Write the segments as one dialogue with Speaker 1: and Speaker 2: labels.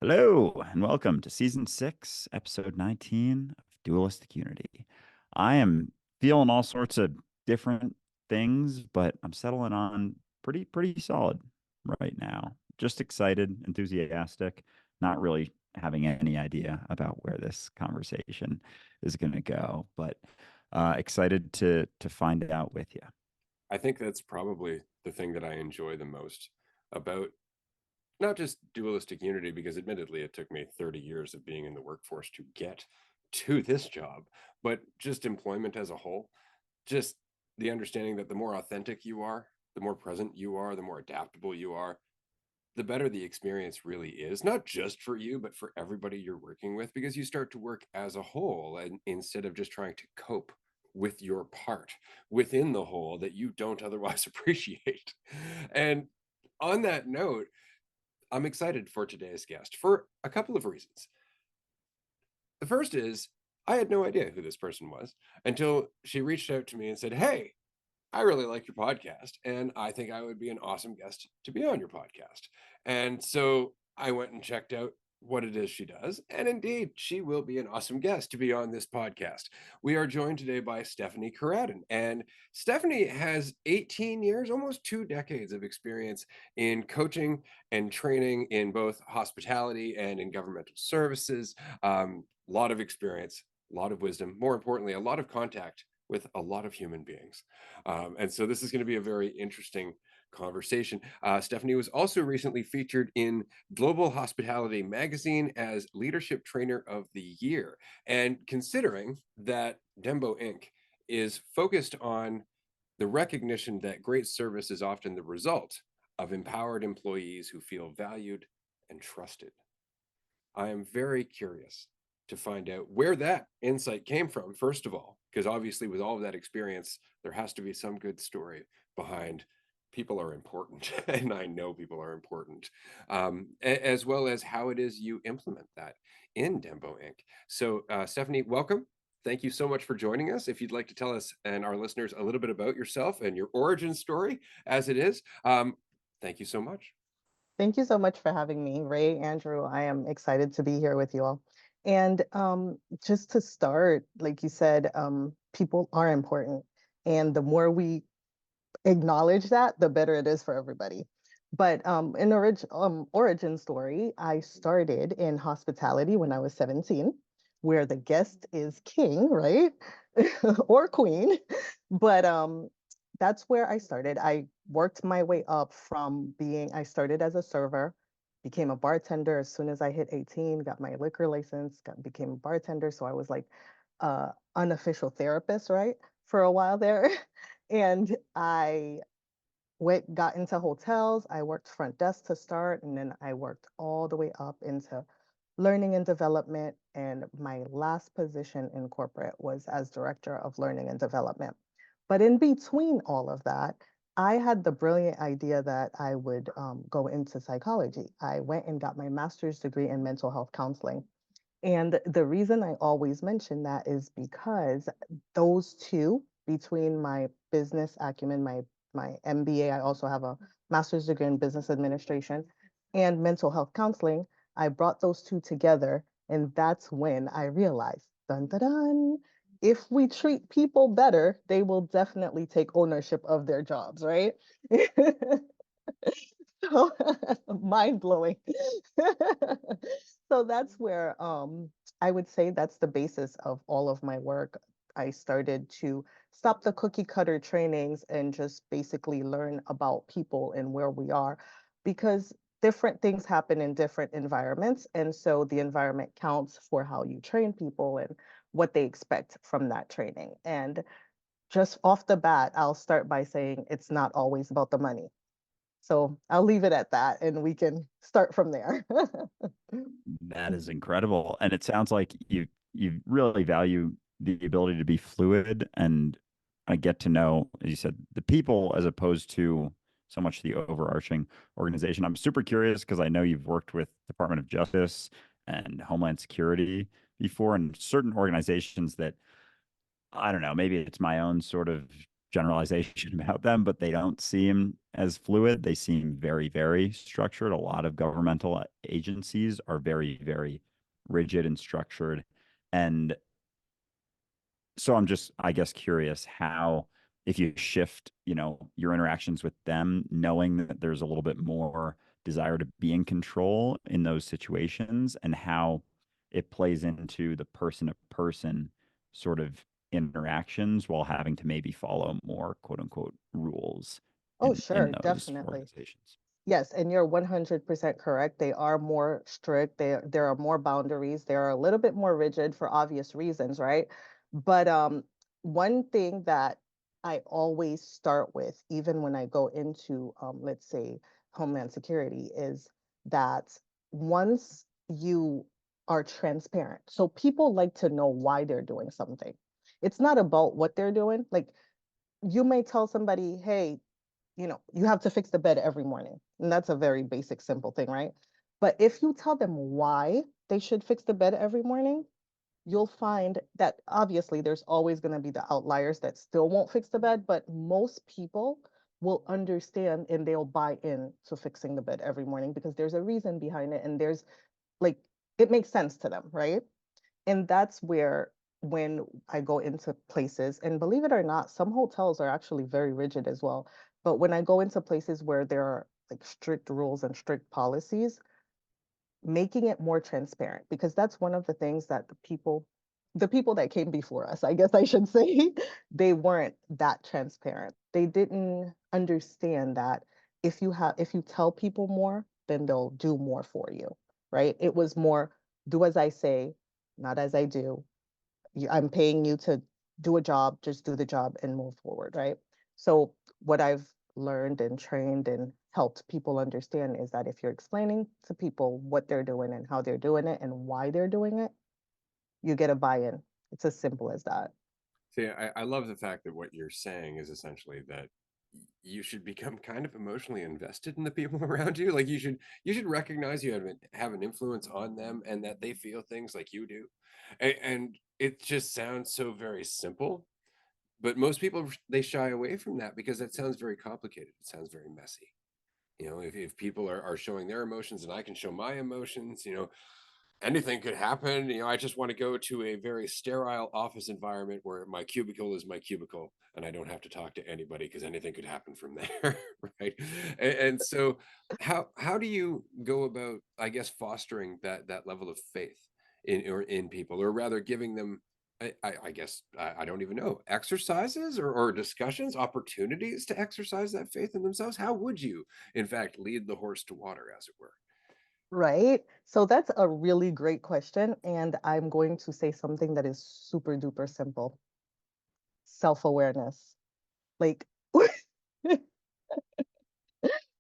Speaker 1: Hello and welcome to season 6, episode 19 of Dualistic Unity. I am feeling all sorts of different things, but I'm settling on pretty solid right now. Just excited, enthusiastic, not really having any idea about where this conversation is going to go, but excited to find out with you.
Speaker 2: I think that's probably the thing that I enjoy the most about not just dualistic unity, because admittedly it took me 30 years of being in the workforce to get to this job, but just employment as a whole. Just the understanding that the more authentic you are, the more present you are, the more adaptable you are, the better the experience really is, not just for you, but for everybody you're working with, because you start to work as a whole and instead of just trying to cope with your part within the whole that you don't otherwise appreciate. And on that note, I'm excited for today's guest for a couple of reasons. The first is I had no idea who this person was until she reached out to me and said, "Hey, I really like your podcast, and I think I would be an awesome guest to be on your podcast." And so I went and checked out what it is she does. And indeed, she will be an awesome guest to be on this podcast. We are joined today by Stephanie Coradin. And Stephanie has 18 years, almost 2 decades of experience in coaching and training in both hospitality and in governmental services. A lot of experience, a lot of wisdom, more importantly, a lot of contact with a lot of human beings. And so this is going to be a very interesting conversation. Stephanie was also recently featured in Global Hospitality Magazine as Leadership Trainer of the Year. And considering that Dembo Inc. is focused on the recognition that great service is often the result of empowered employees who feel valued and trusted, I am very curious to find out where that insight came from, first of all, because obviously, with all of that experience, there has to be some good story behind people are important. And I know people are important, as well as how it is you implement that in Dembo Inc. So, Stephanie, welcome. Thank you so much for joining us. If you'd like to tell us and our listeners a little bit about yourself and your origin story as it is, thank you so much.
Speaker 3: Thank you so much for having me, Ray, Andrew. I am excited to be here with you all. And just to start, like you said, people are important. And the more we acknowledge that, the better it is for everybody. But in origin story, I started in hospitality when I was 17, where the guest is king, right? Or queen. But that's where I started. I worked my way up from I started as a server, became a bartender as soon as I hit 18, got my liquor license, became a bartender. So I was like unofficial therapist, right? For a while there. And I got into hotels. I worked front desk to start, and then I worked all the way up into learning and development. And my last position in corporate was as director of learning and development. But in between all of that, I had the brilliant idea that I would go into psychology. I went and got my master's degree in mental health counseling. And the reason I always mention that is because those two, between my business acumen, my MBA, I also have a master's degree in business administration, and mental health counseling, I brought those two together. And that's when I realized, dun dun dun, if we treat people better, they will definitely take ownership of their jobs, right? So mind blowing. So that's where I would say that's the basis of all of my work. I started to stop the cookie cutter trainings and just basically learn about people and where we are, because different things happen in different environments. And so the environment counts for how you train people and what they expect from that training. And just off the bat, I'll start by saying it's not always about the money. So I'll leave it at that and we can start from there.
Speaker 1: That is incredible. And it sounds like you really value the ability to be fluid and I get to know, as you said, the people as opposed to so much the overarching organization. I'm super curious because I know you've worked with Department of Justice and Homeland Security before and certain organizations that I don't know, maybe it's my own sort of generalization about them, but they don't seem as fluid. They seem very, very structured. A lot of governmental agencies are very, very rigid and structured. And so I'm just, I guess, curious how, if you shift, your interactions with them, knowing that there's a little bit more desire to be in control in those situations, and how it plays into the person to person sort of interactions while having to maybe follow more quote unquote rules
Speaker 3: Oh,
Speaker 1: in
Speaker 3: sure,
Speaker 1: those
Speaker 3: definitely.
Speaker 1: organizations.
Speaker 3: Yes, and you're 100% correct. They are more strict. There are more boundaries. They are a little bit more rigid for obvious reasons, right? But one thing that I always start with, even when I go into, let's say, Homeland Security, is that once you are transparent, so people like to know why they're doing something. It's not about what they're doing. Like you may tell somebody, hey, you have to fix the bed every morning. And that's a very basic, simple thing, right? But if you tell them why they should fix the bed every morning, you'll find that obviously there's always going to be the outliers that still won't fix the bed, but most people will understand and they'll buy in to fixing the bed every morning because there's a reason behind it and there's like it makes sense to them, right? And that's where when I go into places, and believe it or not, some hotels are actually very rigid as well. But when I go into places where there are like strict rules and strict policies, making it more transparent, because that's one of the things that the people that came before us, I guess I should say, they weren't that transparent. They didn't understand that if you tell people more, then they'll do more for you, right? It was more do as I say, not as I do. I'm paying you to do a job, just do the job and move forward, right? So what I've learned and trained and helped people understand is that if you're explaining to people what they're doing and how they're doing it and why they're doing it, you get a buy-in. It's as simple as that.
Speaker 2: See, I love the fact that what you're saying is essentially that you should become kind of emotionally invested in the people around you. Like you should recognize you have an influence on them and that they feel things like you do. And it just sounds so very simple, but most people they shy away from that because that sounds very complicated. It sounds very messy. If people are showing their emotions and I can show my emotions, anything could happen. I just want to go to a very sterile office environment where my cubicle is my cubicle and I don't have to talk to anybody because anything could happen from there. Right. And so how do you go about, I guess, fostering that level of faith in people, or rather giving them I guess I don't even know, exercises or discussions, opportunities to exercise that faith in themselves? How would you, in fact, lead the horse to water, as it were?
Speaker 3: Right? So that's a really great question. And I'm going to say something that is super duper simple. Self-awareness. Like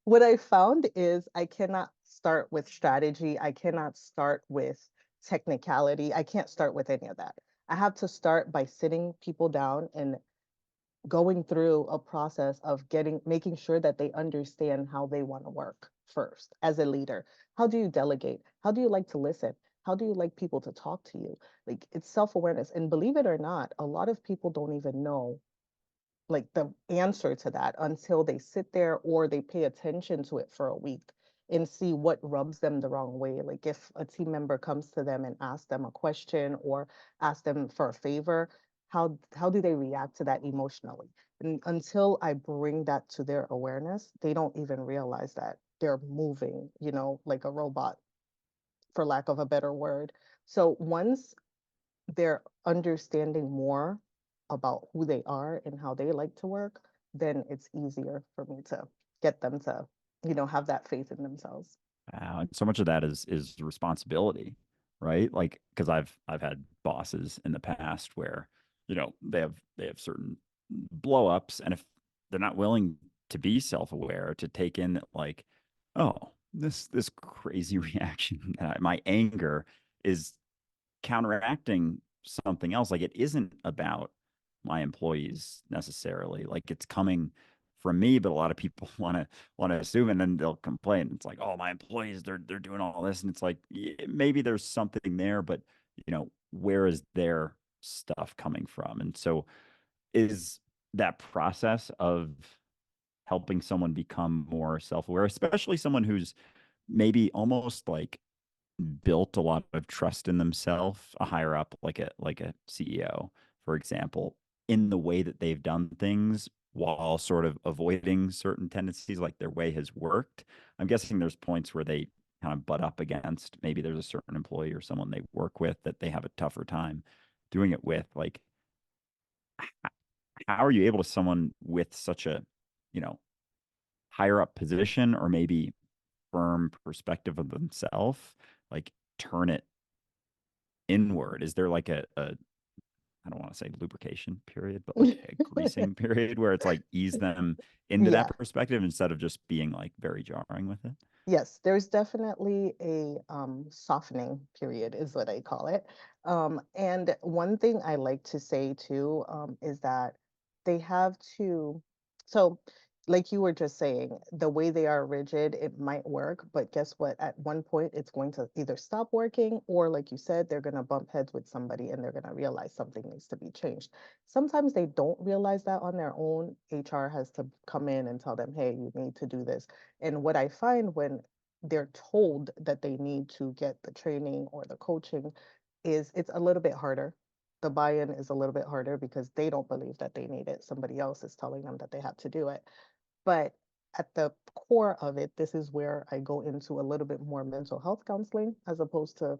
Speaker 3: what I found is I cannot start with strategy. I cannot start with technicality. I can't start with any of that. I have to start by sitting people down and going through a process of making sure that they understand how they want to work first as a leader. How do you delegate? How do you like to listen? How do you like people to talk to you? Like it's self-awareness. And believe it or not, a lot of people don't even know like the answer to that until they sit there or they pay attention to it for a week and see what rubs them the wrong way. Like if a team member comes to them and asks them a question or asks them for a favor, how do they react to that emotionally? And until I bring that to their awareness, they don't even realize that they're moving, like a robot, for lack of a better word. So once they're understanding more about who they are and how they like to work, then it's easier for me to get them to, have that faith in themselves.
Speaker 1: Wow. And so much of that is responsibility, right? Like, because I've had bosses in the past where, they have certain blow ups, and if they're not willing to be self-aware, to take in that, like, oh, this crazy reaction, my anger is counteracting something else. Like, it isn't about my employees necessarily. Like, it's coming from me, but a lot of people want to assume, and then they'll complain. It's like, oh, my employees, they're doing all this, and it's like, yeah, maybe there's something there, but where is their stuff coming from? And so is that process of helping someone become more self-aware, especially someone who's maybe almost like built a lot of trust in themselves, a higher up, like a CEO, for example, in the way that they've done things while sort of avoiding certain tendencies, like their way has worked. I'm guessing there's points where they kind of butt up against, maybe there's a certain employee or someone they work with that they have a tougher time doing it with. Like, how are you able to someone with such a, you know, higher up position or maybe firm perspective of themselves, like turn it inward? Is there like a I don't want to say lubrication period, but like a greasing period where it's like ease them into that
Speaker 3: Yeah.
Speaker 1: perspective instead of just being like very jarring with it?
Speaker 3: Yes, there's definitely a softening period, is what I call it. And one thing I like to say too is that they have to, so like you were just saying, the way they are rigid, it might work, but guess what? At one point, it's going to either stop working or, like you said, they're going to bump heads with somebody and they're going to realize something needs to be changed. Sometimes they don't realize that on their own. HR has to come in and tell them, hey, you need to do this. And what I find when they're told that they need to get the training or the coaching is it's a little bit harder. The buy-in is a little bit harder because they don't believe that they need it. Somebody else is telling them that they have to do it. But at the core of it, this is where I go into a little bit more mental health counseling as opposed to,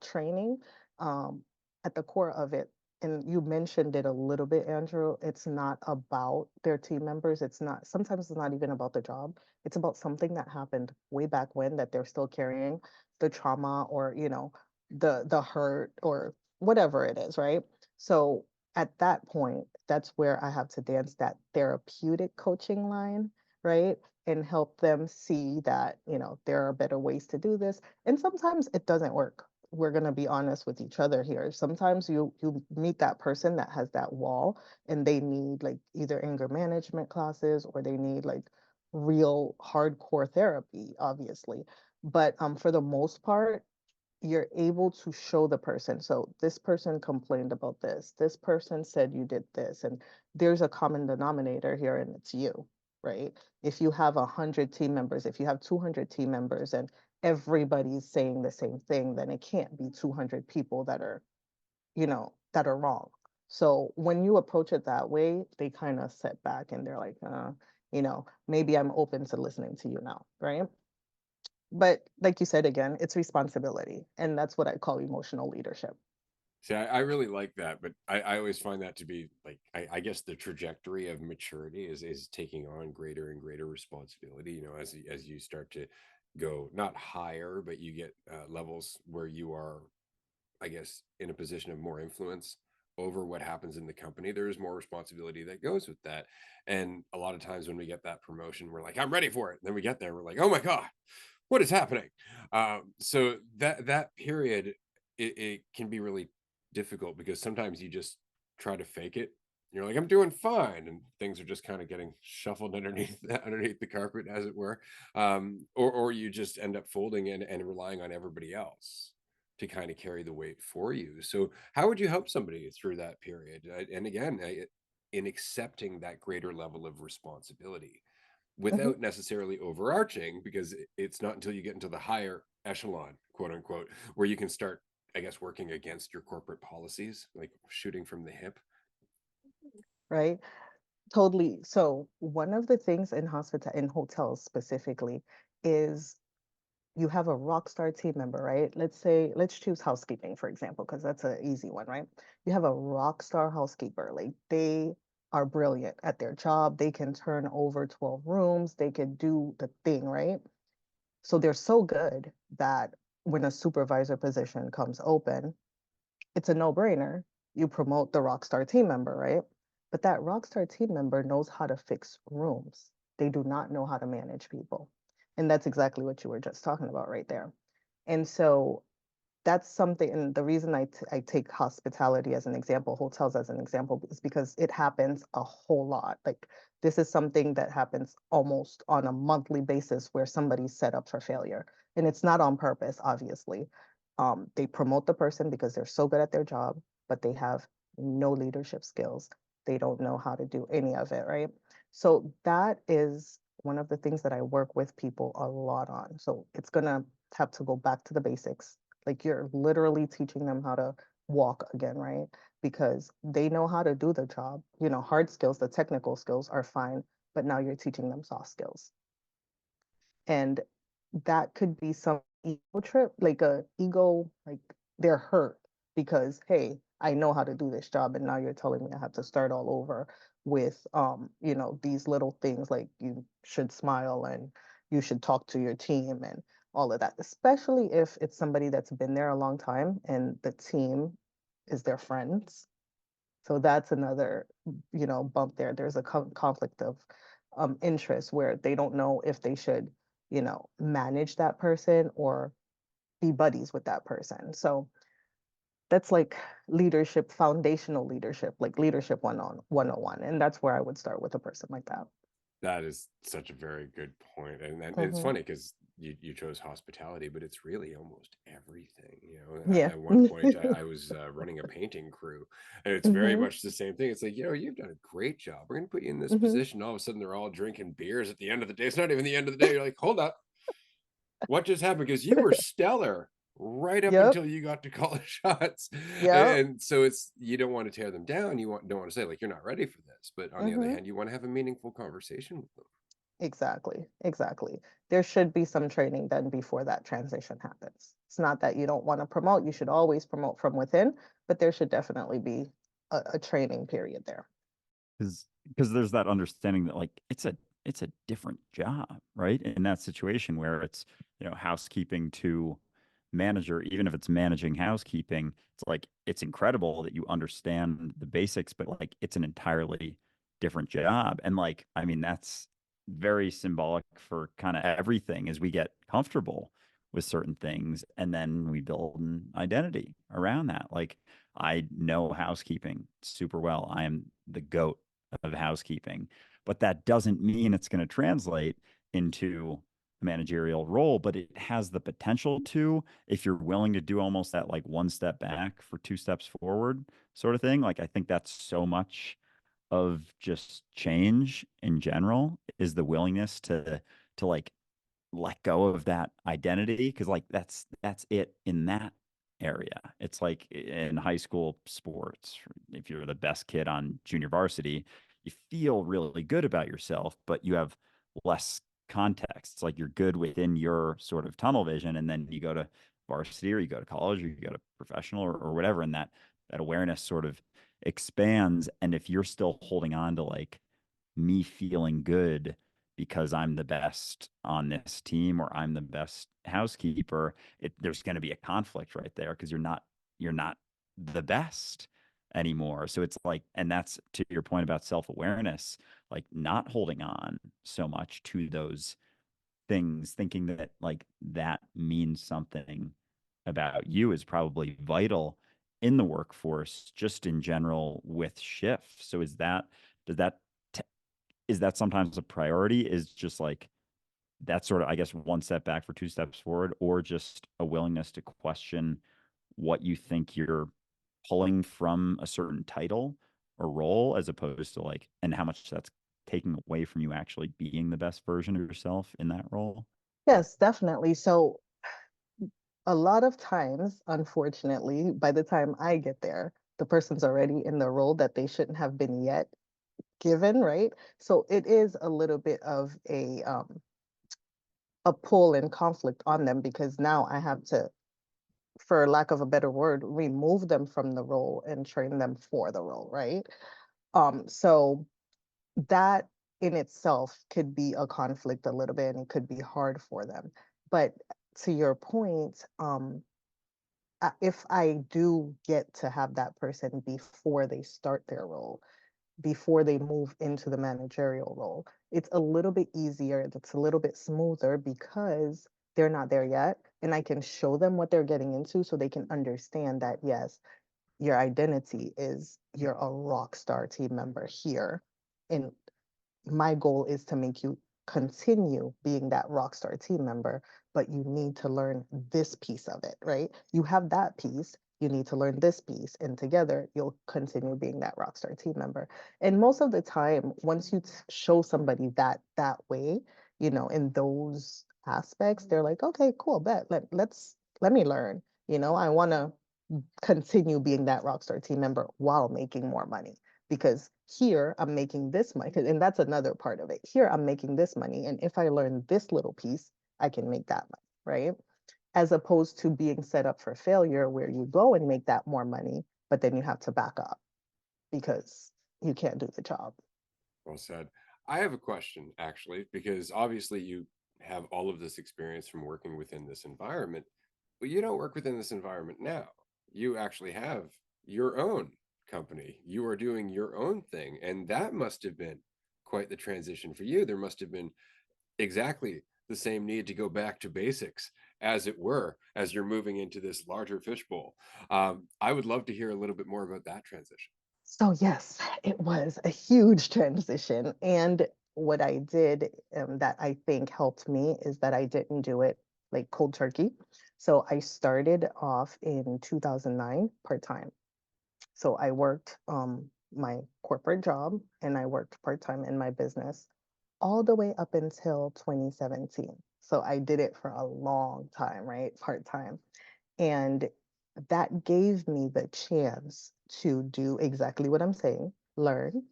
Speaker 3: training. Um, at the core of it, and you mentioned it a little bit, Andrew, it's not about their team members. It's not, sometimes it's not even about the job. It's about something that happened way back when that they're still carrying the trauma or, the hurt or whatever it is, right? So at that point, that's where I have to dance that therapeutic coaching line, right? And help them see that, there are better ways to do this. And sometimes it doesn't work. We're going to be honest with each other here. Sometimes you meet that person that has that wall and they need like either anger management classes or they need like real hardcore therapy, obviously. But for the most part, you're able to show the person. So this person complained about this. This person said you did this, and there's a common denominator here, and it's you, right? If you have 100 team members, if you have 200 team members, and everybody's saying the same thing, then it can't be 200 people that are, that are wrong. So when you approach it that way, they kind of sit back and they're like, maybe I'm open to listening to you now, right? But like you said again, it's responsibility. And that's what I call emotional leadership.
Speaker 2: See, I really like that, but I always find that to be like I guess the trajectory of maturity is taking on greater and greater responsibility. As you start to go not higher, but you get levels where you are, I guess, in a position of more influence over what happens in the company. There is more responsibility that goes with that. And a lot of times when we get that promotion, we're like, I'm ready for it. And then we get there, we're like, oh my God, what is happening? So that period, it can be really difficult because sometimes you just try to fake it. You're like, I'm doing fine, and things are just kind of getting shuffled underneath the carpet, as it were. Or you just end up folding and relying on everybody else to kind of carry the weight for you. So how would you help somebody through that period? And again, in accepting that greater level of responsibility
Speaker 3: Mhm.
Speaker 2: without necessarily overarching, because it's not until you get into the higher echelon, quote unquote, where you can start, I guess, working against your corporate policies, like shooting from the hip.
Speaker 3: Right? Totally. So one of the things in in hotels specifically is you have a rock star team member, right? Let's choose housekeeping, for example, because that's an easy one, right? You have a rock star housekeeper, like they are brilliant at their job. They can turn over 12 rooms. They can do the thing, right? So they're so good that when a supervisor position comes open, it's a no-brainer. You promote the rockstar team member, right? But that rockstar team member knows how to fix rooms. They do not know how to manage people. And that's exactly what you were just talking about right there. And so that's something, and the reason I take hospitality as an example, hotels as an example, is because it happens a whole lot. Like this is something that happens almost on a monthly basis where somebody's set up for failure. And it's not on purpose, obviously. They promote the person because they're so good at their job, but they have no leadership skills. they don't know how to do any of it, right? So that is one of the things that I work with people a lot on. So it's gonna have to go back to the basics. Like you're literally teaching them how to walk again, right? Because they know how to do the job. You know, hard skills, the technical skills are fine, but now you're teaching them soft skills. And that could be some ego trip, like a ego, like they're hurt because, hey, I know how to do this job, and now you're telling me I have to start all over with, you know, these little things like you should smile and you should talk to your team and all of that, especially if it's somebody that's been there a long time and the team is their friends. So that's another, you know, bump there. There's a conflict of interest where they don't know if they should, you know, manage that person or be buddies with that person. So that's like leadership, foundational leadership, like leadership 101. And that's where I would start with a person like that.
Speaker 2: That is such a very good point. And it's
Speaker 3: Hmm.
Speaker 2: funny because you chose hospitality, but it's really almost everything. You know,
Speaker 3: Yeah.
Speaker 2: at one point I was running a painting crew, and it's very
Speaker 3: Hmm.
Speaker 2: much the same thing. It's like, you know, you've done a great job. We're going to put you in this
Speaker 3: Hmm.
Speaker 2: position. All of a sudden, they're all drinking beers at the end of the day. It's not even the end of the day. You're like, hold up, what just happened? Because you were stellar right up
Speaker 3: Yep.
Speaker 2: until you got to call the shots.
Speaker 3: Yep.
Speaker 2: And so it's, you don't want to tear them down. Don't want to say like you're not ready for this, but on the other
Speaker 3: Hmm.
Speaker 2: hand, you want to have a meaningful conversation with them.
Speaker 3: Exactly, exactly. There should be some training done before that transition happens. It's not that you don't want to promote, you should always promote from within, but there should definitely be a training period there.
Speaker 1: Because there's that understanding that like it's a different job, right? In that situation where it's, you know, housekeeping to manager, even if it's managing housekeeping, it's like it's incredible that you understand the basics, but like it's an entirely different job. And like, I mean, that's very symbolic for kind of everything as we get comfortable with certain things and then we build an identity around that. Like I know housekeeping super well. I am the goat of housekeeping, but that doesn't mean it's going to translate into a managerial role, but it has the potential to if you're willing to do almost that like one step back for two steps forward sort of thing. Like I think that's so much of just change in general is the willingness to like let go of that identity because like that's it in that area. It's like in high school sports, if you're the best kid on junior varsity, you feel really good about yourself, but you have less context. It's like you're good within your sort of tunnel vision, and then you go to varsity or you go to college or you go to professional or whatever, and that awareness sort of expands. And if you're still holding on to like me feeling good because I'm the best on this team or I'm the best housekeeper, there's going to be a conflict right there because you're not the best anymore. So it's like, and that's to your point about self-awareness, like not holding on so much to those things, thinking that like that means something about you is probably vital in the workforce, just in general with shifts. So does that is that sometimes a priority? Is just like that sort of, I guess, one step back for two steps forward, or just a willingness to question what you think you're pulling from a certain title or role, as opposed to like, and how much that's taking away from you actually being the best version of yourself in that role?
Speaker 3: Yes, definitely. So a lot of times, unfortunately, by the time I get there, the person's already in the role that they shouldn't have been yet given, right? So it is a little bit of a pull and conflict on them because now I have to, for lack of a better word, remove them from the role and train them for the role, right? So that in itself could be a conflict a little bit and it could be hard for them. But to your point, if I do get to have that person before they start their role, before they move into the managerial role, it's a little bit easier, it's a little bit smoother because they're not there yet. And I can show them what they're getting into so they can understand that, yes, your identity is you're a rock star team member here. And my goal is to make you continue being that rock star team member, but you need to learn this piece of it, right? You have that piece. you need to learn this piece, and together you'll continue being that rockstar team member. And most of the time, once you show somebody that way, in those aspects, they're like, okay, cool, bet. Let me learn. I want to continue being that rockstar team member while making more money, because here I'm making this money, and that's another part of it. Here I'm making this money, and if I learn this little piece, I can make that money, right? As opposed to being set up for failure where you go and make that more money, but then you have to back up because you can't do the job.
Speaker 2: Well said. I have a question actually, because obviously you have all of this experience from working within this environment, but you don't work within this environment now. You actually have your own company. You are doing your own thing. And that must have been quite the transition for you. There must have been exactly the same need to go back to basics, as it were, as you're moving into this larger fishbowl. I would love to hear a little bit more about that transition.
Speaker 3: So yes, it was a huge transition. And what I did, that I think helped me, is that I didn't do it like cold turkey. So I started off in 2009 part-time. So I worked my corporate job and I worked part-time in my business all the way up until 2017. So I did it for a long time, right? Part-time. And that gave me the chance to do exactly what I'm saying, learn,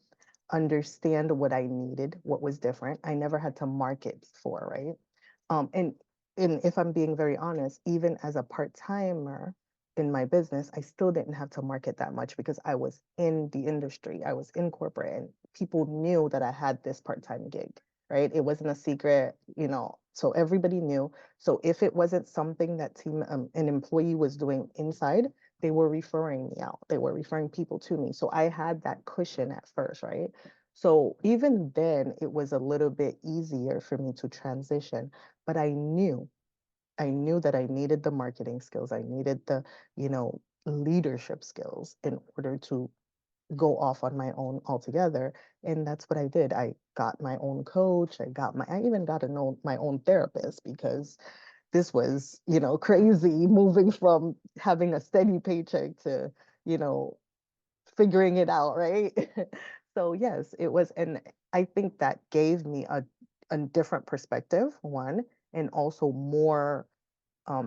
Speaker 3: understand what I needed, what was different. I never had to market before, right? And if I'm being very honest, even as a part-timer in my business, I still didn't have to market that much because I was in the industry, I was in corporate, and people knew that I had this part-time gig, right? It wasn't a secret, so everybody knew. So if it wasn't something that an employee was doing inside, they were referring me out. They were referring people to me. So I had that cushion at first, right? So even then, it was a little bit easier for me to transition, but I knew that I needed the marketing skills. I needed the, leadership skills in order to go off on my own altogether. And that's what I did. I got my own coach. I even got to know my own therapist, because this was, crazy, moving from having a steady paycheck to, you know, figuring it out, right? So yes, it was, and I think that gave me a different perspective, one, and also more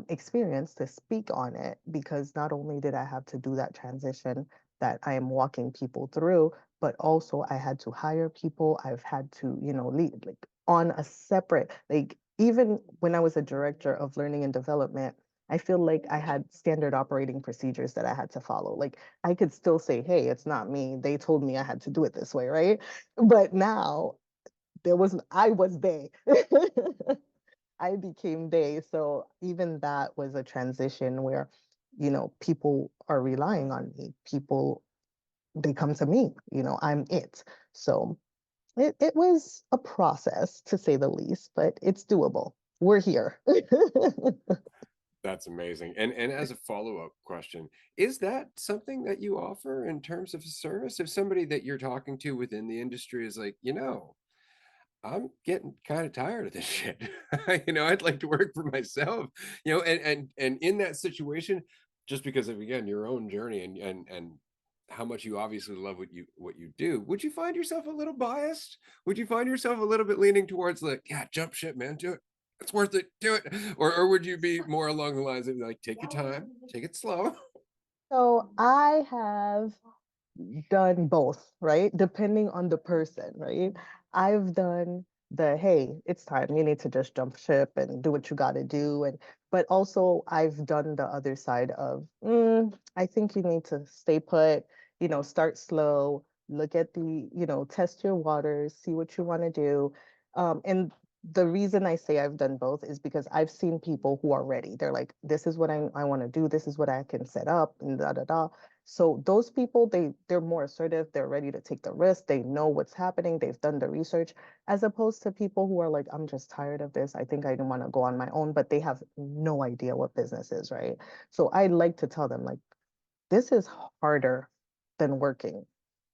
Speaker 3: experience to speak on it, because not only did I have to do that transition that I am walking people through, but also I had to hire people. I've had to, lead like on a separate, like even when I was a director of learning and development, I feel like I had standard operating procedures that I had to follow. Like I could still say, hey, it's not me. They told me I had to do it this way, right? But now I was they. I became they. So even that was a transition where, people are relying on me. People, they come to me, I'm it. So it was a process, to say the least, but it's doable. We're here.
Speaker 2: That's amazing. And as a follow-up question, is that something that you offer in terms of a service? If somebody that you're talking to within the industry is like, I'm getting kind of tired of this shit. I'd like to work for myself. And in that situation, just because of again your own journey and how much you obviously love what you do, would you find yourself a little biased? Would you find yourself a little bit leaning towards like, yeah, jump ship, man, do it. It's worth it, do it. Or would you be more along the lines of like, take your time, take it slow?
Speaker 3: So I have done both, right? Depending on the person, right? I've done the, hey, it's time. You need to just jump ship and do what you got to do. But also I've done the other side of, I think you need to stay put, start slow, look at test your waters, see what you want to do. And the reason I say I've done both is because I've seen people who are ready. They're like, this is what I want to do. This is what I can set up, and da da da. So those people, they're more assertive, they're ready to take the risk, they know what's happening, they've done the research, as opposed to people who are like, I'm just tired of this. I think I want to go on my own, but they have no idea what business is, right? So I like to tell them like, this is harder than working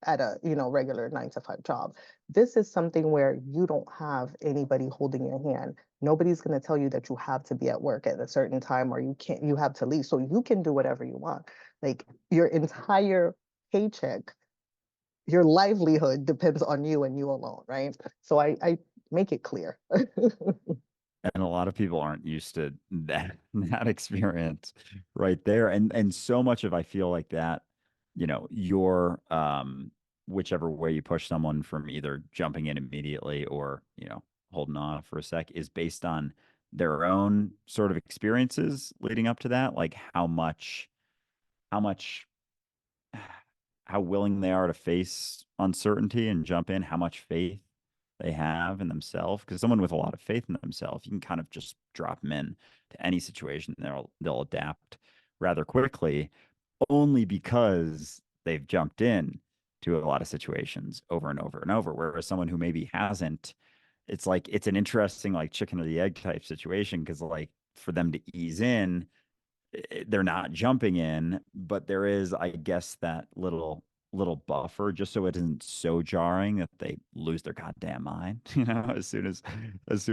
Speaker 3: at a, regular 9 to 5 job. This is something where you don't have anybody holding your hand. Nobody's going to tell you that you have to be at work at a certain time or you have to leave. So you can do whatever you want. Like your entire paycheck, your livelihood depends on you and you alone, right? So I make it clear.
Speaker 1: And a lot of people aren't used to that experience right there. And so much of I feel like that, your whichever way you push someone from either jumping in immediately or, holding on for a sec is based on their own sort of experiences leading up to that, like how much how willing they are to face uncertainty and jump in, how much faith they have in themselves. Because someone with a lot of faith in themselves, you can kind of just drop them in to any situation. They'll adapt rather quickly, only because they've jumped in to a lot of situations over and over and over. Whereas someone who maybe hasn't, it's like it's an interesting like chicken or the egg type situation because like for them to ease in they're not jumping in, but there is, I guess, that little buffer just so it isn't so jarring that they lose their goddamn mind, as soon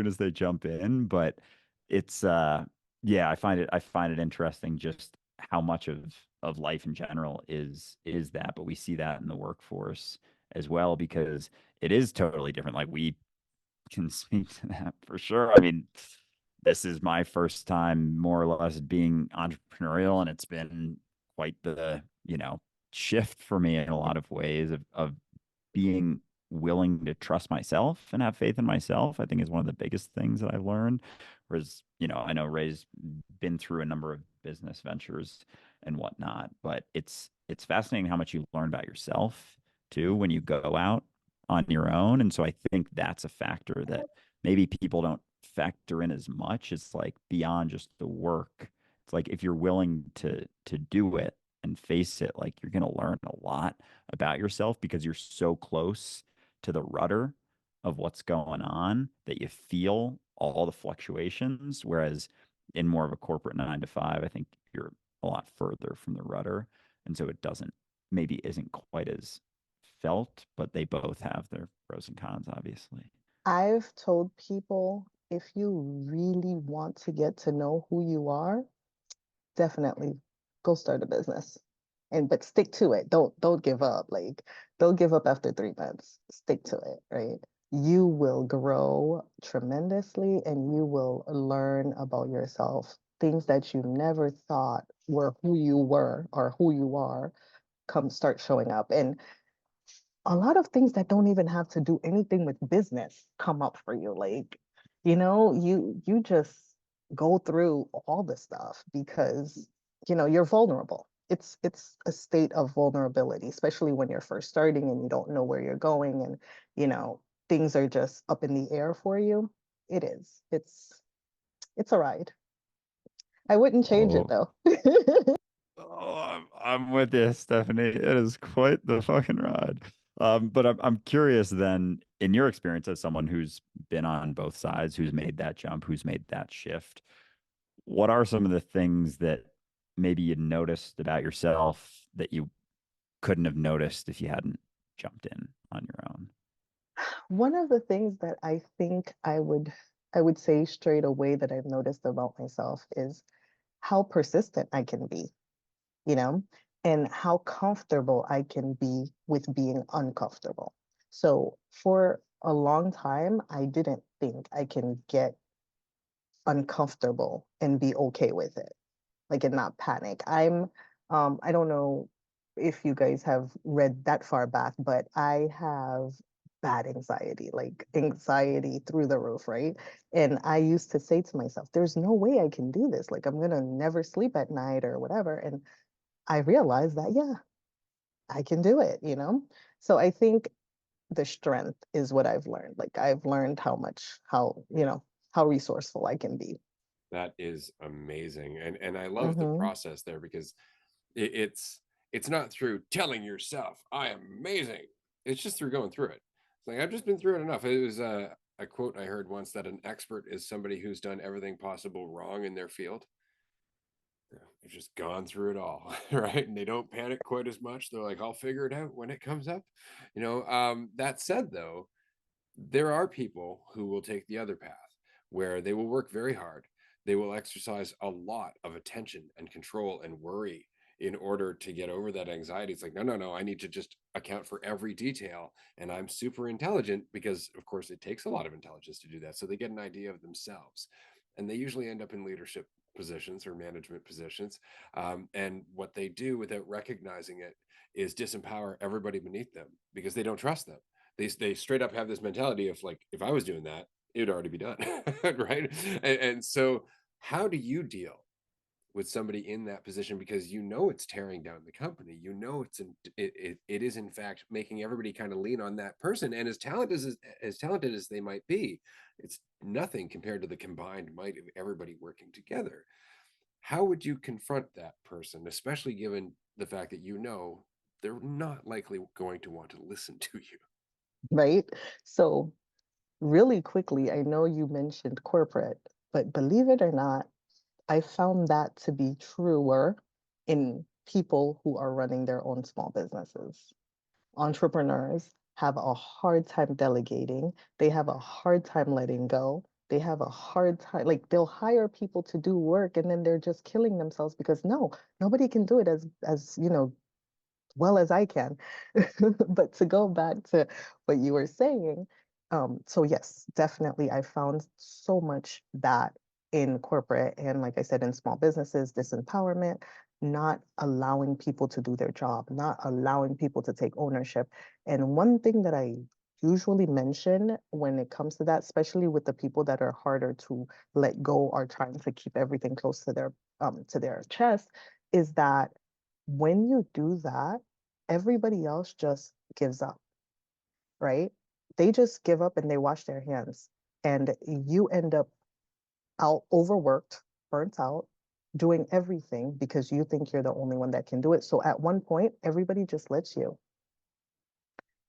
Speaker 1: as they jump in. But it's yeah, I find it interesting just how much of life in general is that, but we see that in the workforce as well because it is totally different. Like we can speak to that for sure. I mean, this is my first time more or less being entrepreneurial, and it's been quite the, shift for me in a lot of ways of being willing to trust myself and have faith in myself, I think is one of the biggest things that I've learned. Whereas, I know Ray's been through a number of business ventures and whatnot, but it's fascinating how much you learn about yourself too when you go out on your own. And so I think that's a factor that maybe people don't factor in as much. It's like beyond just the work. It's like if you're willing to do it and face it, like you're gonna learn a lot about yourself because you're so close to the rudder of what's going on that you feel all the fluctuations. Whereas in more of a corporate 9 to 5, I think you're a lot further from the rudder. And so it doesn't maybe isn't quite as felt, but they both have their pros and cons, obviously.
Speaker 3: I've told people if you really want to get to know who you are, definitely go start a business. But stick to it. Don't give up. Like don't give up after 3 months. Stick to it, right? You will grow tremendously and you will learn about yourself. Things that you never thought were who you were or who you are come start showing up. And a lot of things that don't even have to do anything with business come up for you. Like, you just go through all the stuff because, you're vulnerable. It's a state of vulnerability, especially when you're first starting and you don't know where you're going and, you know, things are just up in the air for you. It is. It's a ride. I wouldn't change it
Speaker 1: Oh,
Speaker 3: though.
Speaker 1: oh, I'm with you, Stephanie. It is quite the fucking ride. But I'm curious then, in your experience as someone who's been on both sides, who's made that jump, who's made that shift, what are some of the things that maybe you noticed about yourself that you couldn't have noticed if you hadn't jumped in on your own?
Speaker 3: One of the things that I think I would say straight away that I've noticed about myself is how persistent I can be, you know, and how comfortable I can be with being uncomfortable. So for a long time, I didn't think I can get uncomfortable and be okay with it, like and not panic. I don't know if you guys have read that far back, but I have bad anxiety, like anxiety through the roof, right? And I used to say to myself, there's no way I can do this. Like I'm gonna never sleep at night or whatever. And I realized that, yeah, I can do it, you know? So I think the strength is what I've learned. Like I've learned how resourceful I can be.
Speaker 2: That is amazing. And I love the
Speaker 3: Hmm.
Speaker 2: process there because it's not through telling yourself I am amazing. It's just through going through it. It's like I've just been through it enough. It was a quote I heard once that an expert is somebody who's done everything possible wrong in their field. They've just gone through it all, right? And they don't panic quite as much. They're like, I'll figure it out when it comes up. That said, though, there are people who will take the other path where they will work very hard. They will exercise a lot of attention and control and worry in order to get over that anxiety. It's like, no, no, no, I need to just account for every detail. And I'm super intelligent because, of course, it takes a lot of intelligence to do that. So they get an idea of themselves. And they usually end up in leadership positions or management positions. And what they do without recognizing it is disempower everybody beneath them because they don't trust them. They straight up have this mentality of like, if I was doing that, it would already be done, right? And so, how do you deal with somebody in that position because it's tearing down the company, it is in fact making everybody kind of lean on that person, and as talented as they might be, it's nothing compared to the combined might of everybody working together. How would you confront that person, especially given the fact that they're not likely going to want to listen to you?
Speaker 3: right? So really quickly, I know you mentioned corporate, but believe it or not, I found that to be truer in people who are running their own small businesses. Entrepreneurs have a hard time delegating. They have a hard time letting go. They have a hard time, like they'll hire people to do work and then they're just killing themselves because no, nobody can do it as well as I can. But to go back to what you were saying, so yes, definitely, I found so much that in corporate and, like I said, in small businesses, disempowerment, not allowing people to do their job, not allowing people to take ownership. And one thing that I usually mention when it comes to that, especially with the people that are harder to let go or trying to keep everything close to their chest, is that when you do that, everybody else just gives up, right? They just give up and they wash their hands. And you end up out overworked, burnt out, doing everything because you think you're the only one that can do it. So at one point, everybody just lets you.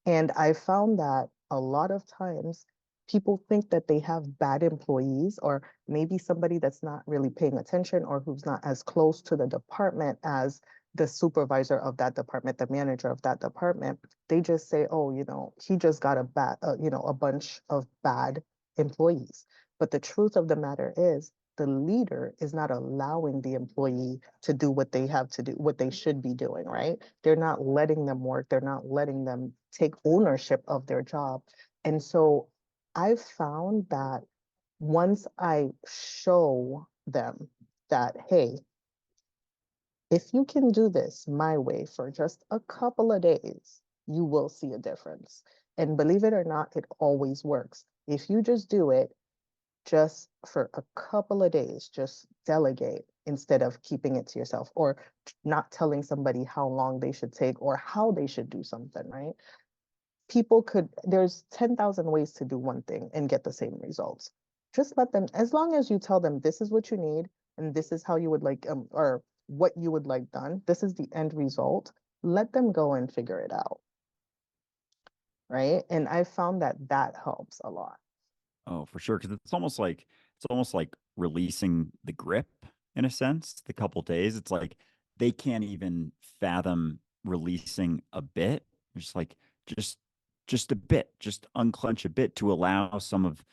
Speaker 3: And I found that a lot of times people think that they have bad employees or maybe somebody that's not really paying attention or who's not as close to the department as the supervisor of that department, the manager of that department. They just say, oh, he just got a bunch of bad employees. But the truth of the matter is, the leader is not allowing the employee to do what they have to do, what they should be doing, right? They're not letting them work. They're not letting them take ownership of their job. And so I've found that once I show them that, hey, if you can do this my way for just a couple of days, you will see a difference. And believe it or not, it always works. If you just do it just for a couple of days, just delegate instead of keeping it to yourself or not telling somebody how long they should take or how they should do something, right? There's 10,000 ways to do one thing and get the same results. Just let them, as long as you tell them this is what you need and this is how you would like, or what you would like done, this is the end result, let them go and figure it out, right? And I found that that helps a lot.
Speaker 1: Oh, for sure. Because it's almost like releasing the grip in a sense. The couple days, it's like they can't even fathom releasing a bit. Just like just just a bit, just unclench a bit to allow some of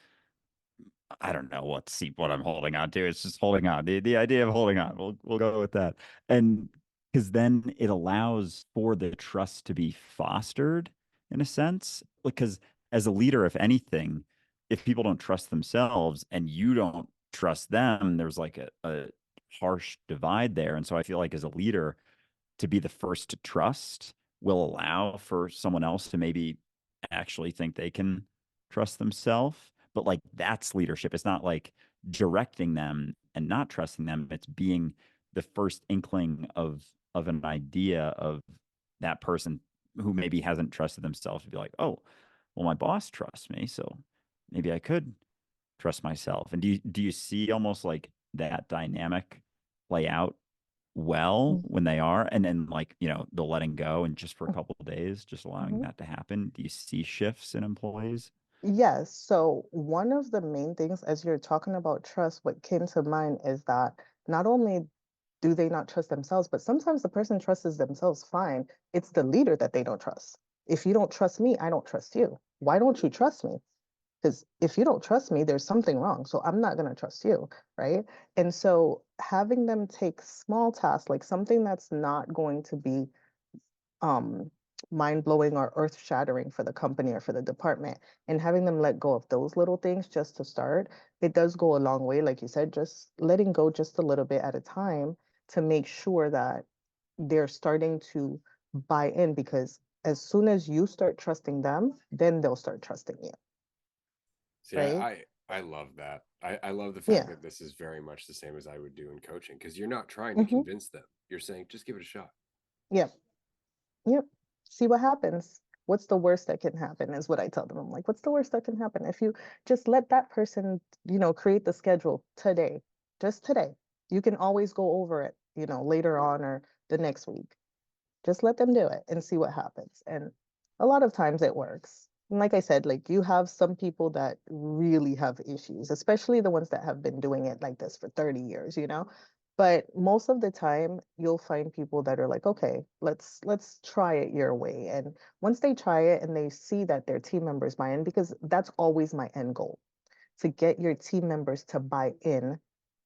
Speaker 1: I don't know what I'm holding on to. It's just holding on. The idea of holding on. We'll go with that. And because then it allows for the trust to be fostered in a sense. Because as a leader, if anything, if people don't trust themselves and you don't trust them, there's like a harsh divide there. And so I feel like as a leader, to be the first to trust will allow for someone else to maybe actually think they can trust themselves. But like that's leadership. It's not like directing them and not trusting them. It's being the first inkling of an idea of that person who maybe hasn't trusted themselves to be like, oh, well, my boss trusts me, so maybe I could trust myself. And do you see almost like that dynamic play out well when they are and then like the letting go and just for a couple of days just allowing
Speaker 3: Mhm.
Speaker 1: that to happen, do you see shifts in employees?
Speaker 3: Yes. So one of the main things as you're talking about trust, what came to mind is that not only do they not trust themselves? But sometimes the person trusts themselves fine. It's the leader that they don't trust. If you don't trust me, I don't trust you. Why don't you trust me? Because if you don't trust me, there's something wrong. So I'm not going to trust you. Right. And so having them take small tasks, like something that's not going to be um, mind blowing or earth shattering for the company or for the department, and having them let go of those little things just to start, it does go a long way. Like you said, just letting go just a little bit at a time to make sure that they're starting to buy in, because as soon as you start trusting them, then they'll start trusting you.
Speaker 2: See,
Speaker 3: Right.
Speaker 2: I love that. I love the fact
Speaker 3: Yeah.
Speaker 2: that this is very much the same as I would do in coaching, because you're not trying to
Speaker 3: Hmm.
Speaker 2: convince them. You're saying, just give it a shot.
Speaker 3: Yep. Yep. See what happens. What's the worst that can happen is what I tell them. I'm like, what's the worst that can happen? If you just let that person, create the schedule today, just today, you can always go over it, later on or the next week. Just let them do it and see what happens. And a lot of times it works. And like I said, like you have some people that really have issues, especially the ones that have been doing it like this for 30 years, But most of the time you'll find people that are like, okay, let's try it your way. And once they try it and they see that their team members buy in, because that's always my end goal, to get your team members to buy in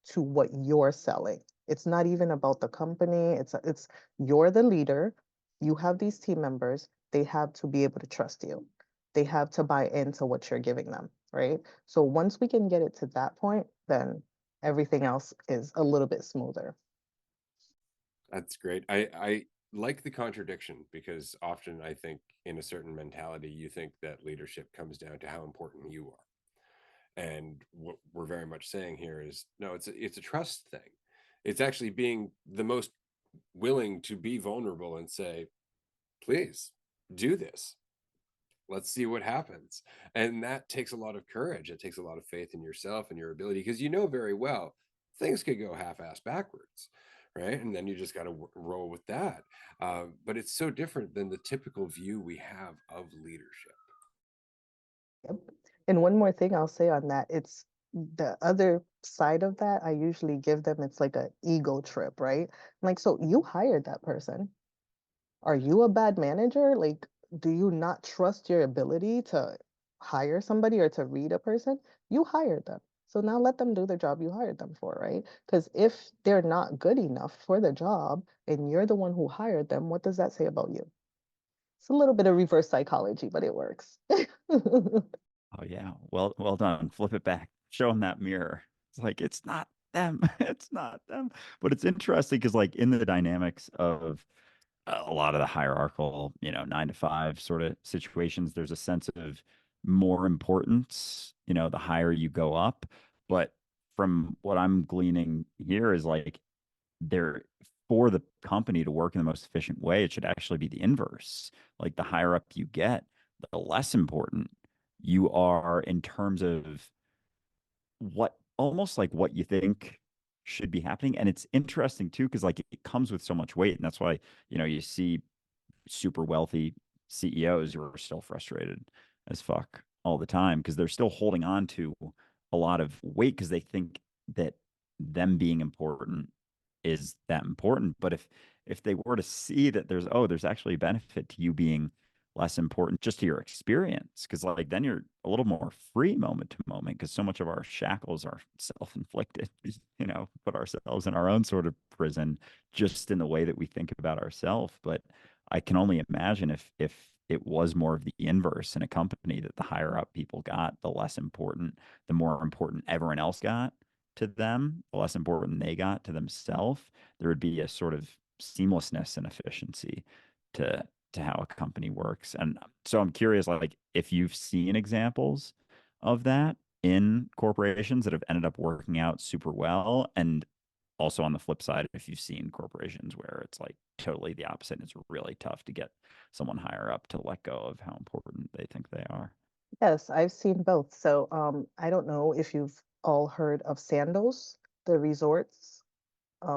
Speaker 3: to what you're selling. It's not even about the company. It's you're the leader. You have these team members. They have to be able to trust you. They have to buy into what you're giving them, right? So once we can get it to that point, then everything else is a little bit smoother.
Speaker 2: That's great. I like the contradiction, because often I think in a certain mentality, you think that leadership comes down to how important you are. And what we're very much saying here is, no, it's a trust thing. It's actually being the most willing to be vulnerable and say, please do this. Let's see what happens. And that takes a lot of courage. It takes a lot of faith in yourself and your ability, because you know very well things could go half-ass backwards, right? And then you just got to roll with that. But it's so different than the typical view we have of leadership.
Speaker 3: Yep. And one more thing I'll say on that, it's the other side of that. I usually give them, it's like an ego trip, right? Like, so you hired that person. Are you a bad manager? Like, do you not trust your ability to hire somebody or to read a person? You hired them. So now let them do the job you hired them for, right? Because if they're not good enough for the job and you're the one who hired them, what does that say about you? It's a little bit of reverse psychology, but it works.
Speaker 1: Oh yeah. Well done. Flip it back. Show them that mirror. It's like it's not them. It's not them. But it's interesting because like in the dynamics of a lot of the hierarchical, 9 to 5 sort of situations, there's a sense of more importance, the higher you go up. But from what I'm gleaning here is like there for the company to work in the most efficient way, it should actually be the inverse. Like the higher up you get, the less important you are in terms of what almost like what you think should be happening. And it's interesting too, because like it comes with so much weight. And that's why, you see super wealthy CEOs who are still frustrated as fuck all the time because they're still holding on to a lot of weight because they think that them being important is that important. But if they were to see that there's actually a benefit to you being less important just to your experience, because like then you're a little more free moment to moment because so much of our shackles are self-inflicted, put ourselves in our own sort of prison just in the way that we think about ourselves. But I can only imagine if it was more of the inverse in a company, that the higher up people got, the less important, the more important everyone else got to them, the less important they got to themselves. There would be a sort of seamlessness and efficiency to how a company works. And so I'm curious, like, if you've seen examples of that in corporations that have ended up working out super well, and also on the flip side, if you've seen corporations where it's like totally the opposite, and it's really tough to get someone higher up to let go of how important they think they are.
Speaker 3: Yes, I've seen both. So I don't know if you've all heard of Sandos, the resorts.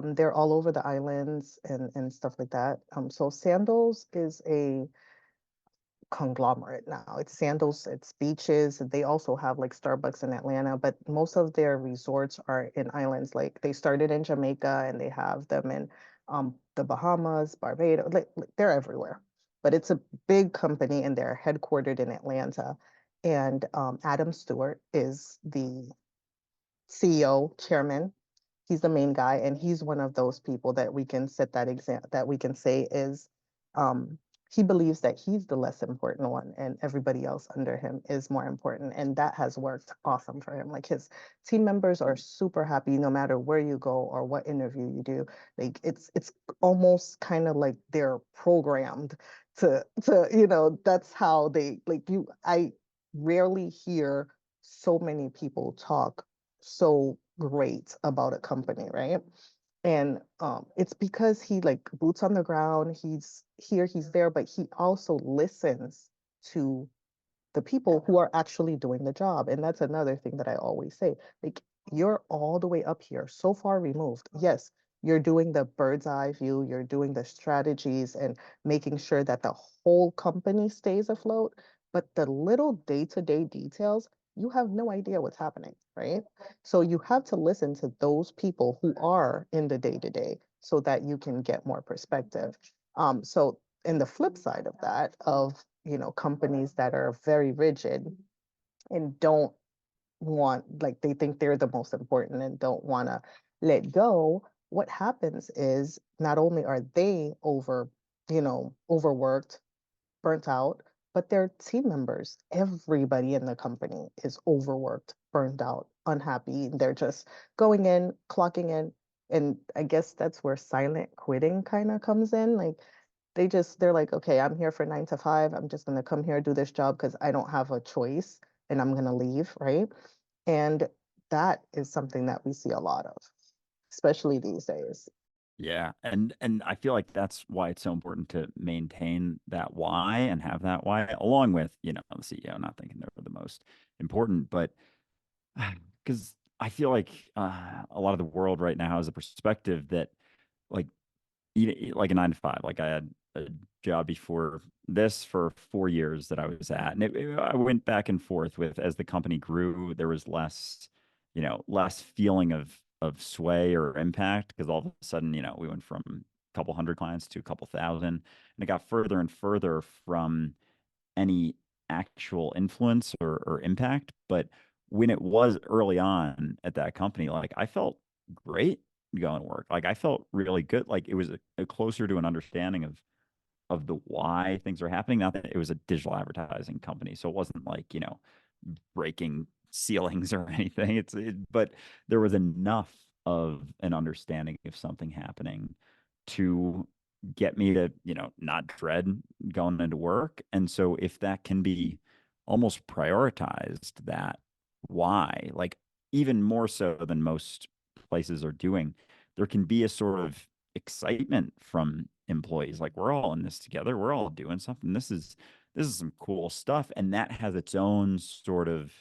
Speaker 3: They're all over the islands and stuff like that. So Sandals is a conglomerate now. It's sandals, it's beaches. They also have like Starbucks in Atlanta, but most of their resorts are in islands. Like they started in Jamaica and they have them in the Bahamas, Barbados, like they're everywhere. But it's a big company and they're headquartered in Atlanta. And Adam Stewart is the CEO, chairman. He's the main guy, and he's one of those people that we can set that example that we can say is um he believes that he's the less important one and everybody else under him is more important. And that has worked awesome for him. Like his team members are super happy no matter where you go or what interview you do. Like it's almost kind of like they're programmed to that's how they like you. I rarely hear so many people talk so great about a company, right? And it's because he like boots on the ground, he's here, he's there, but he also listens to the people who are actually doing the job. And that's another thing that I always say. Like, you're all the way up here, so far removed. Yes, you're doing the bird's eye view, you're doing the strategies and making sure that the whole company stays afloat. But the little day-to-day details, you have no idea what's happening, right? So you have to listen to those people who are in the day-to-day so that you can get more perspective. So in the flip side of that, of companies that are very rigid and don't want, like they think they're the most important and don't want to let go, what happens is not only are they overworked, burnt out, but their team members, everybody in the company is overworked, burned out, unhappy. They're just going in, clocking in. And I guess that's where silent quitting kind of comes in. Like they're like, okay, I'm here for 9 to 5. I'm just going to come here, do this job because I don't have a choice and I'm going to leave. Right. And that is something that we see a lot of, especially these days.
Speaker 1: Yeah. And I feel like that's why it's so important to maintain that why and have that why, along with, the CEO not thinking they're the most important, but because I feel like a lot of the world right now has a perspective that like like a 9 to 5. Like I had a job before this for 4 years that I was at, and I went back and forth with as the company grew. There was less, less feeling of sway or impact because all of a sudden, we went from a couple hundred clients to a couple thousand, and it got further and further from any actual influence or impact. But when it was early on at that company, like I felt great going to work. Like I felt really good. Like it was a closer to an understanding of the why things are happening. Not that it was a digital advertising company, so it wasn't like breaking ceilings or anything. But there was enough of an understanding of something happening to get me to not dread going into work. And so if that can be almost prioritized, that why, like even more so than most places are doing, there can be a sort of excitement from employees like we're all in this together, we're all doing something, this is some cool stuff, and that has its own sort of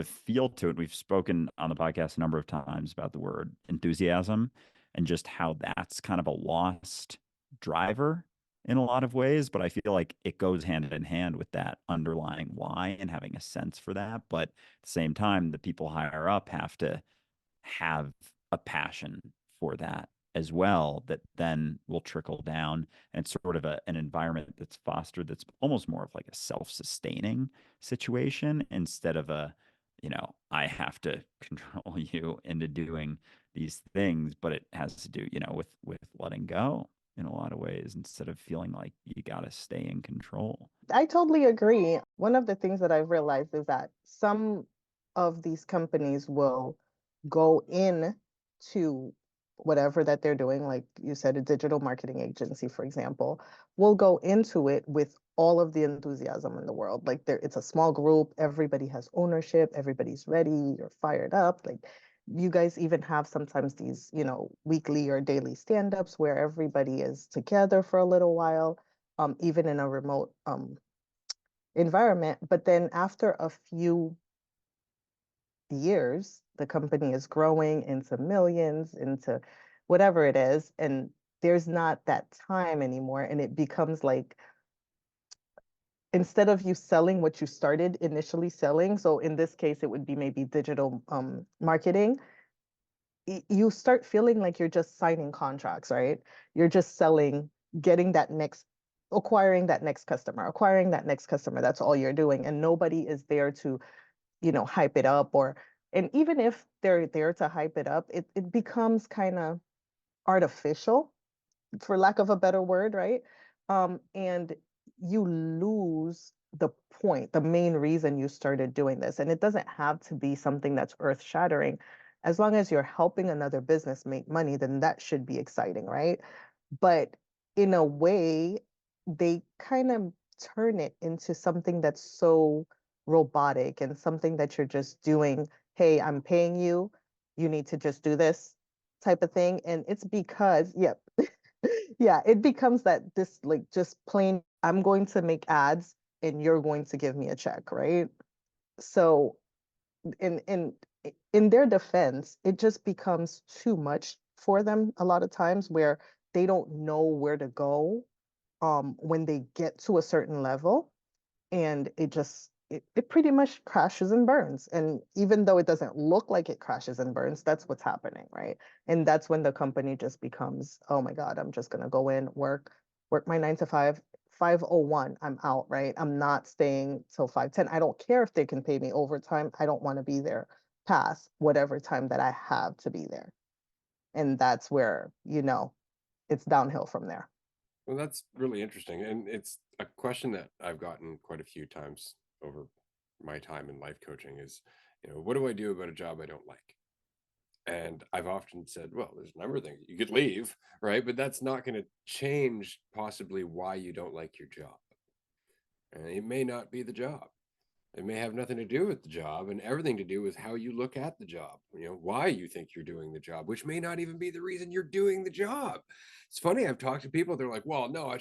Speaker 1: feel to it. We've spoken on the podcast a number of times about the word enthusiasm and just how that's kind of a lost driver in a lot of ways. But I feel like it goes hand in hand with that underlying why and having a sense for that. But at the same time, the people higher up have to have a passion for that as well, that then will trickle down. And it's sort of an environment that's fostered that's almost more of like a self-sustaining situation instead of I have to control you into doing these things. But it has to do, with letting go in a lot of ways instead of feeling like you got to stay in control.
Speaker 3: I totally agree. One of the things that I've realized is that some of these companies will go in to whatever that they're doing, like you said, a digital marketing agency, for example, will go into it with all of the enthusiasm in the world. Like it's a small group, everybody has ownership, everybody's ready, you're fired up. Like you guys even have sometimes these, weekly or daily stand-ups where everybody is together for a little while, even in a remote environment. But then after a few years, the company is growing into millions, into whatever it is, and there's not that time anymore. And it becomes like instead of you selling what you started initially selling, so in this case, it would be maybe digital marketing, you start feeling like you're just signing contracts, right? You're just selling, getting that next, acquiring that next customer, acquiring that next customer. That's all you're doing. And nobody is there to, hype it up or, and even if they're there to hype it up, it becomes kind of artificial, for lack of a better word, right? And you lose the point, the main reason you started doing this. And it doesn't have to be something that's earth shattering. As long as you're helping another business make money, then that should be exciting, right? But in a way, they kind of turn it into something that's so robotic and something that you're just doing. Hey, I'm paying you. You need to just do this type of thing. And it's because, yep, yeah, it becomes that this like just plain, I'm going to make ads and you're going to give me a check, right? So in their defense, it just becomes too much for them a lot of times where they don't know where to go when they get to a certain level, and it pretty much crashes and burns. And even though it doesn't look like it crashes and burns, that's what's happening, right? And that's when the company just becomes, oh my God, I'm just gonna go in, work my 9 to 5, 5:01, I'm out, right? I'm not staying till 5:10. I don't care if they can pay me overtime. I don't want to be there past whatever time that I have to be there. And that's where, it's downhill from there.
Speaker 2: Well, that's really interesting. And it's a question that I've gotten quite a few times over my time in life coaching is, what do I do about a job I don't like? And I've often said, well, there's a number of things you could leave, right? But that's not going to change possibly why you don't like your job. And it may not be the job. It may have nothing to do with the job and everything to do with how you look at the job, why you think you're doing the job, which may not even be the reason you're doing the job. It's funny. I've talked to people. They're like, well, no,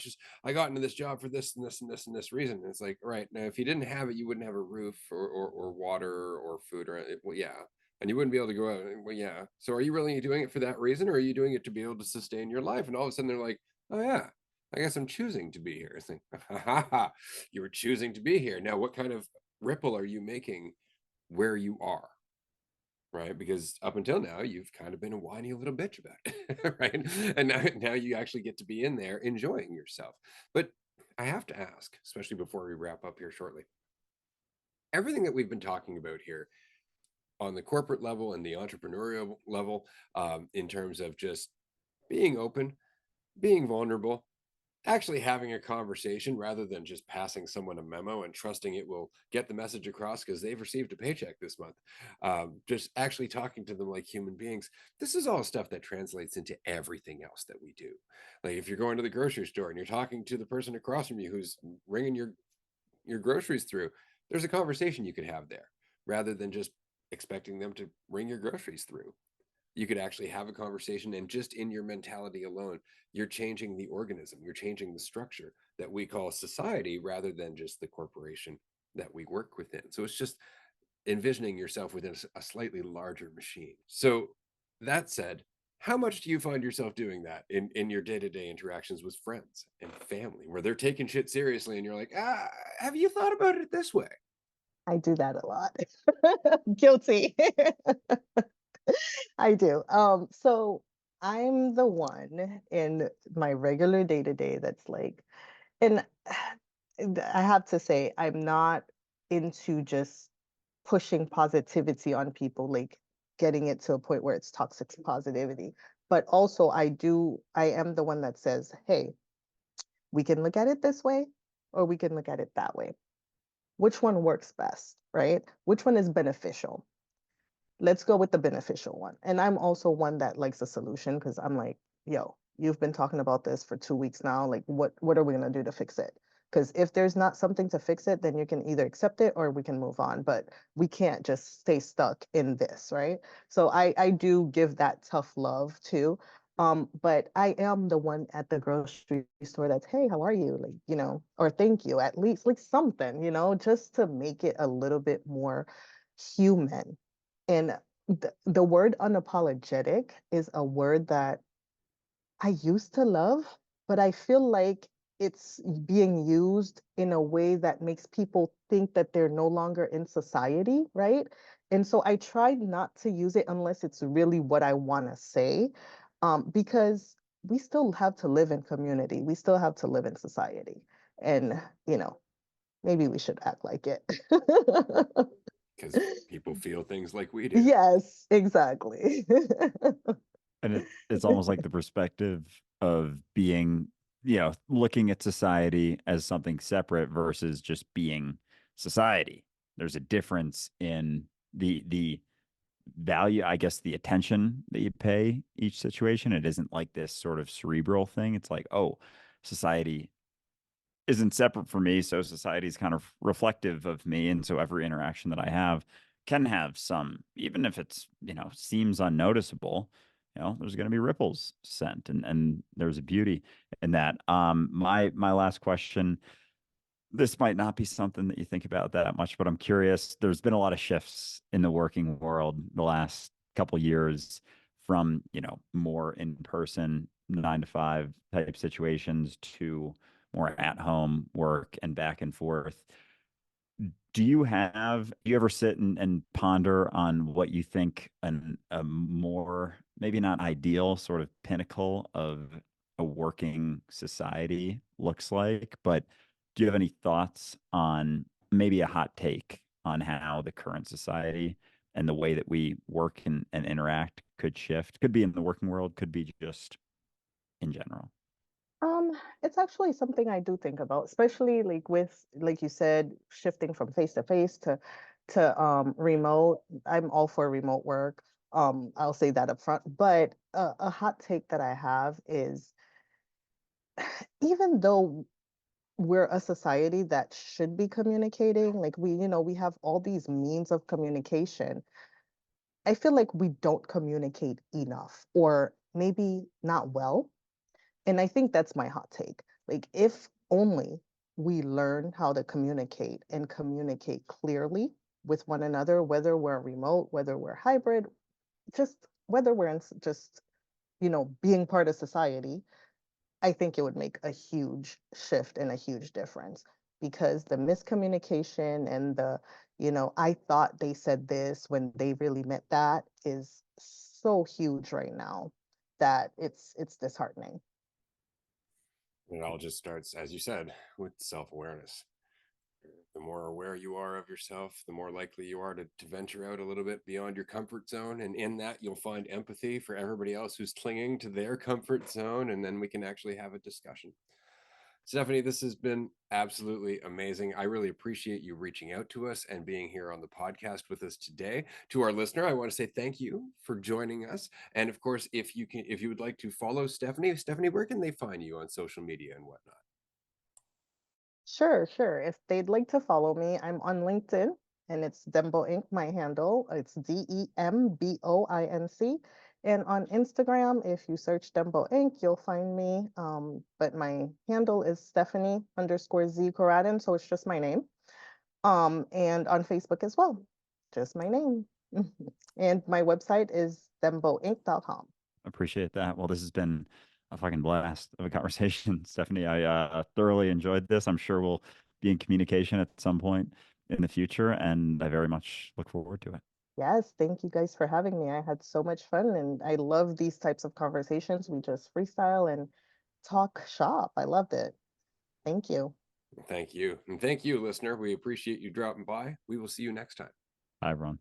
Speaker 2: I got into this job for this and this and this and this reason. And it's like, right now, if you didn't have it, you wouldn't have a roof or water or food well, yeah. And you wouldn't be able to go out. Well, yeah. So are you really doing it for that reason? Or are you doing it to be able to sustain your life? And all of a sudden they're like, oh yeah, I guess I'm choosing to be here. It's like, ha ha ha, you were choosing to be here. Now, what kind of ripple are you making where you are, right? Because up until now you've kind of been a whiny little bitch about it, right? And now you actually get to be in there enjoying yourself. But I have to ask, especially before we wrap up here shortly, everything that we've been talking about here on the corporate level and the entrepreneurial level, in terms of just being open, being vulnerable, actually having a conversation rather than just passing someone a memo and trusting it will get the message across because they've received a paycheck this month. Just actually talking to them like human beings. This is all stuff that translates into everything else that we do. Like if you're going to the grocery store and you're talking to the person across from you who's ringing your groceries through, there's a conversation you could have there rather than just expecting them to ring your groceries through. You could actually have a conversation, and just in your mentality alone, you're changing the organism, you're changing the structure that we call society rather than just the corporation that we work within. So it's just envisioning yourself within a slightly larger machine. So that said, how much do you find yourself doing that in your day-to-day interactions with friends and family where they're taking shit seriously and you're like, have you thought about it this way?
Speaker 3: I do that a lot. Guilty. I do. So I'm the one in my regular day to day that's like, and I have to say, I'm not into just pushing positivity on people, like getting it to a point where it's toxic positivity. But also, I am the one that says, hey, we can look at it this way, or we can look at it that way. Which one works best, right? Which one is beneficial? Let's go with the beneficial one. And I'm also one that likes a solution because I'm like, yo, you've been talking about this for 2 weeks now. Like, what are we gonna do to fix it? Because if there's not something to fix it, then you can either accept it or we can move on. But we can't just stay stuck in this, right? So I do give that tough love too. But I am the one at the grocery store that's, hey, how are you? Like, or thank you, at least like something, just to make it a little bit more human. And the word unapologetic is a word that I used to love, but I feel like it's being used in a way that makes people think that they're no longer in society, right? And so I try not to use it unless it's really what I want to say, because we still have to live in community. We still have to live in society. And, you know, maybe we should act like it.
Speaker 2: Because people feel things like we do.
Speaker 3: Yes, exactly.
Speaker 1: And it's almost like the perspective of being, looking at society as something separate versus just being society. There's a difference in the value, I guess, the attention that you pay each situation. It isn't like this sort of cerebral thing. It's like, oh, society isn't separate from me, so society is kind of reflective of me, and so every interaction that I have can have some, even if it's, seems unnoticeable, there's going to be ripples sent, and there's a beauty in that. My last question, this might not be something that you think about that much, but I'm curious. There's been a lot of shifts in the working world the last couple years from, more in person 9 to 5 type situations to more at home work and back and forth. Do you ever sit and ponder on what you think a more, maybe not ideal, sort of pinnacle of a working society looks like? But do you have any thoughts on maybe a hot take on how the current society and the way that we work and interact could shift? Could be in the working world, could be just in general.
Speaker 3: Um, it's actually something I do think about, especially like with, like you said, shifting from face to face to remote. I'm all for remote work. I'll say that up front. But a hot take that I have is, even though we're a society that should be communicating, like we have all these means of communication. I feel like we don't communicate enough, or maybe not well. And I think that's my hot take. Like, if only we learn how to communicate and communicate clearly with one another, whether we're remote, whether we're hybrid, just whether we're in just, being part of society, I think it would make a huge shift and a huge difference, because the miscommunication and I thought they said this when they really meant that is so huge right now that it's disheartening.
Speaker 2: It all just starts, as you said, with self-awareness. The more aware you are of yourself, the more likely you are to venture out a little bit beyond your comfort zone. And in that, you'll find empathy for everybody else who's clinging to their comfort zone. And then we can actually have a discussion. Stephanie, this has been absolutely amazing. I really appreciate you reaching out to us and being here on the podcast with us today. To our listener, I want to say thank you for joining us. And of course, if you would like to follow Stephanie, where can they find you on social media and whatnot?
Speaker 3: Sure, sure. If they'd like to follow me, I'm on LinkedIn, and it's Dembo Inc. My handle. It's DEMBOINC. And on Instagram, if you search Dembo Inc., you'll find me. But my handle is Stephanie underscore Z Coradin. So it's just my name. And on Facebook as well, just my name. And my website is demboinc.com.
Speaker 1: Appreciate that. Well, this has been a fucking blast of a conversation, Stephanie. I thoroughly enjoyed this. I'm sure we'll be in communication at some point in the future, and I very much look forward to it.
Speaker 3: Yes, thank you guys for having me. I had so much fun, and I love these types of conversations. We just freestyle and talk shop. I loved it. Thank you.
Speaker 2: Thank you. And thank you, listener. We appreciate you dropping by. We will see you next time.
Speaker 1: Bye, everyone.